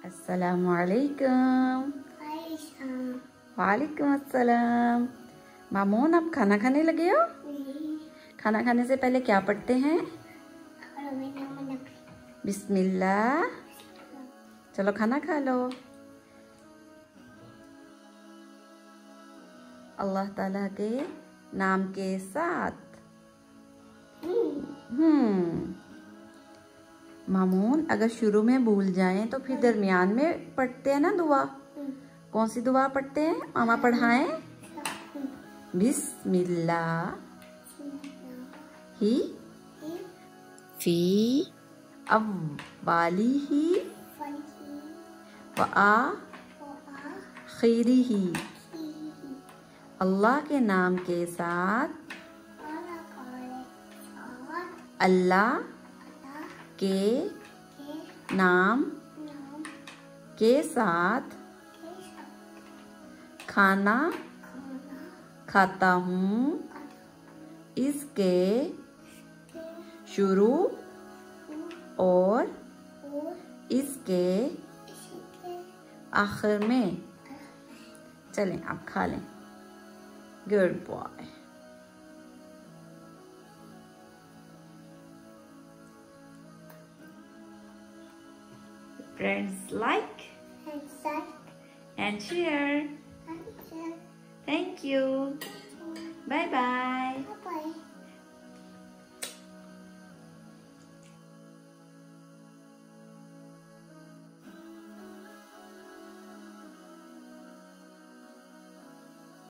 अस्सलामुअलैकुम। वालेकुम अस्सलाम। मामून, आप खाना खाने लगे हो? खाना खाने से पहले क्या पढ़ते हैं? बिस्मिल्लाह। चलो खाना खा लो। अल्लाह ताला के नाम के साथ। मामून, अगर शुरू में भूल जाएं तो फिर दरमियान में पढ़ते हैं ना दुआ। कौन सी दुआ पढ़ते हैं? मामा पढ़ाएं। बिस्मिल्लाह ही फी अव्वालिही व आखिरिही। अल्लाह के नाम के साथ, अल्लाह के नाम के साथ खाना खाता हूँ। इसके शुरू और इसके आखिर में। चलें, आप खा लें। Good boy. Friends, like and share. Thank you. Bye bye.